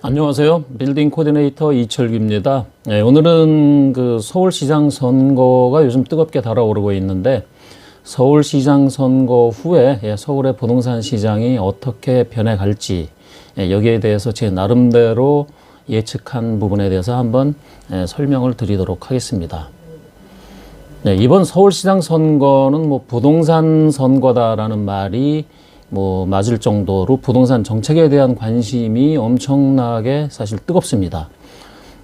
안녕하세요. 빌딩 코디네이터 이철규입니다. 네, 오늘은 그 서울시장 선거가 요즘 뜨겁게 달아오르고 있는데 서울시장 선거 후에 서울의 부동산 시장이 어떻게 변해갈지 여기에 대해서 제 나름대로 예측한 부분에 대해서 한번 설명을 드리도록 하겠습니다. 네, 이번 서울시장 선거는 뭐 부동산 선거다라는 말이 맞을 정도로 부동산 정책에 대한 관심이 엄청나게 사실 뜨겁습니다.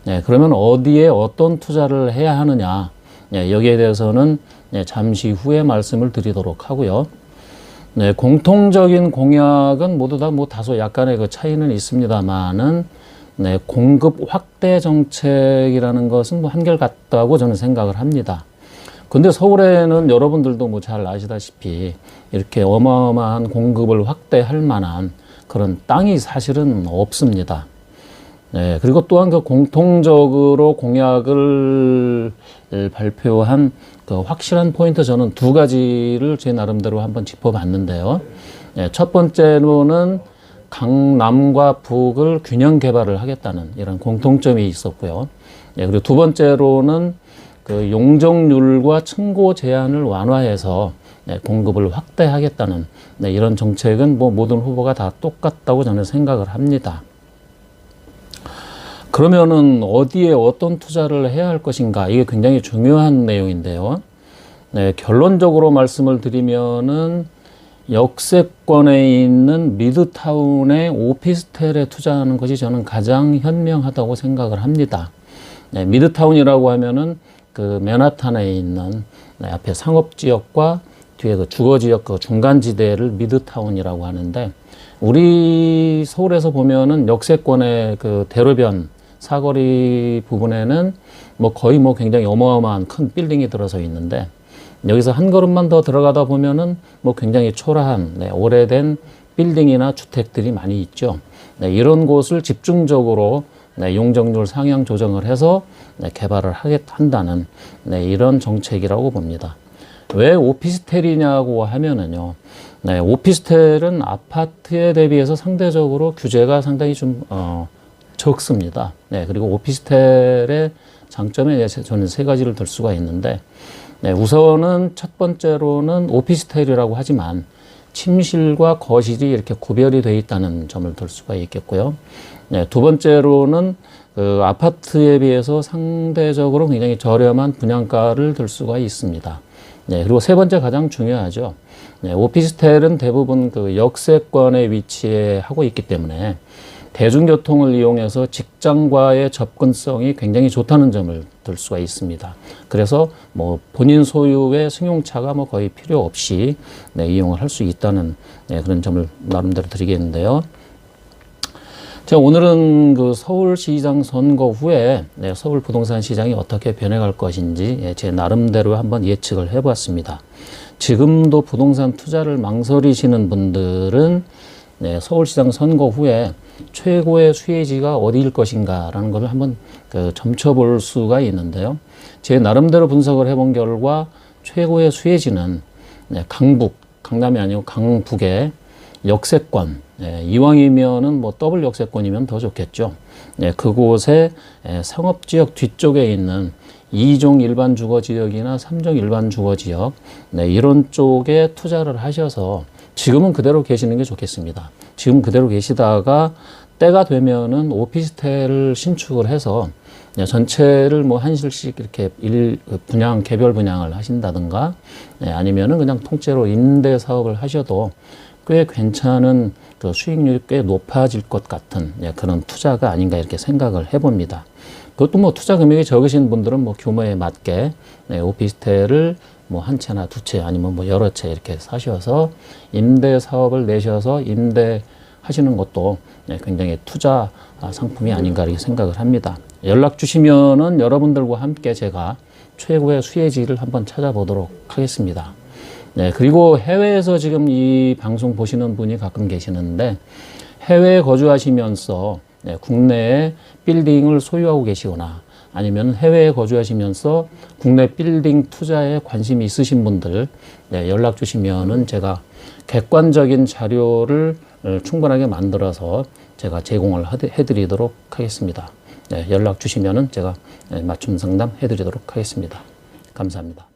네, 그러면 어디에 어떤 투자를 해야 하느냐, 여기에 대해서는 잠시 후에 말씀을 드리도록 하고요. 네, 공통적인 공약은 모두 다 다소 약간의 그 차이는 있습니다만은, 공급 확대 정책이라는 것은 한결같다고 저는 생각을 합니다. 근데 서울에는 여러분들도 잘 아시다시피 이렇게 어마어마한 공급을 확대할 만한 그런 땅이 사실은 없습니다. 네, 그리고 또한 그 공통적으로 공약을 발표한 그 확실한 포인트 저는 두 가지를 제 나름대로 한번 짚어봤는데요. 네, 첫 번째로는 강남과 북을 균형 개발을 하겠다는 이런 공통점이 있었고요. 네, 그리고 두 번째로는 그 용적률과 층고 제한을 완화해서 공급을 확대하겠다는 이런 정책은 모든 후보가 다 똑같다고 저는 생각을 합니다. 그러면은 어디에 어떤 투자를 해야 할 것인가, 이게 굉장히 중요한 내용인데요. 결론적으로 말씀을 드리면은 역세권에 있는 미드타운의 오피스텔에 투자하는 것이 저는 가장 현명하다고 생각을 합니다. 미드타운이라고 하면은 그 맨하탄에 있는 앞에 상업지역과 뒤에 그 주거지역 그 중간지대를 미드타운이라고 하는데, 우리 서울에서 보면은 역세권의 그 대로변 사거리 부분에는 거의 굉장히 어마어마한 큰 빌딩이 들어서 있는데, 여기서 한 걸음만 더 들어가다 보면은 굉장히 초라한 오래된 빌딩이나 주택들이 많이 있죠. 이런 곳을 집중적으로 용적률 상향 조정을 해서 개발을 한다는 이런 정책이라고 봅니다. 왜 오피스텔이냐고 하면은요, 오피스텔은 아파트에 대비해서 상대적으로 규제가 상당히 좀 적습니다. 그리고 오피스텔의 장점에 저는 세 가지를 들 수가 있는데, 우선은 첫 번째로는 오피스텔이라고 하지만 침실과 거실이 이렇게 구별이 되어 있다는 점을 들 수가 있겠고요. 두 번째로는 그 아파트에 비해서 상대적으로 굉장히 저렴한 분양가를 들 수가 있습니다. 그리고 세 번째 가장 중요하죠. 오피스텔은 대부분 그 역세권에 위치하고 있기 때문에 대중교통을 이용해서 직장과의 접근성이 굉장히 좋다는 점을 들 수가 있습니다. 그래서 본인 소유의 승용차가 거의 필요 없이 이용을 할 수 있다는 그런 점을 나름대로 드리겠는데요. 자, 오늘은 그 서울시장 선거 후에 서울 부동산 시장이 어떻게 변해갈 것인지 제 나름대로 한번 예측을 해봤습니다. 지금도 부동산 투자를 망설이시는 분들은 서울시장 선거 후에 최고의 수혜지가 어디일 것인가라는 것을 한번 점쳐볼 수가 있는데요. 제 나름대로 분석을 해본 결과 최고의 수혜지는 강남이 아니고 강북의 역세권, 이왕이면은 더블 역세권이면 더 좋겠죠. 그곳에 상업지역 뒤쪽에 있는 2종 일반 주거지역이나 3종 일반 주거지역, 이런 쪽에 투자를 하셔서 지금은 그대로 계시는 게 좋겠습니다. 지금 그대로 계시다가 때가 되면은 오피스텔을 신축을 해서 전체를 한실씩 이렇게 분양, 개별 분양을 하신다든가, 아니면은 그냥 통째로 임대 사업을 하셔도 꽤 괜찮은 그 수익률이 꽤 높아질 것 같은 그런 투자가 아닌가 이렇게 생각을 해봅니다. 그것도 투자 금액이 적으신 분들은 규모에 맞게 오피스텔을 한 채나 두 채 아니면 여러 채 이렇게 사셔서 임대 사업을 내셔서 임대하시는 것도 굉장히 투자 상품이 아닌가 이렇게 생각을 합니다. 연락 주시면은 여러분들과 함께 제가 최고의 수혜지를 한번 찾아보도록 하겠습니다. 그리고 해외에서 지금 이 방송 보시는 분이 가끔 계시는데, 해외에 거주하시면서 국내에 빌딩을 소유하고 계시거나 아니면 해외에 거주하시면서 국내 빌딩 투자에 관심이 있으신 분들 연락 주시면은 제가 객관적인 자료를 충분하게 만들어서 제가 제공을 해드리도록 하겠습니다. 네, 연락 주시면은 제가 맞춤 상담 해드리도록 하겠습니다. 감사합니다.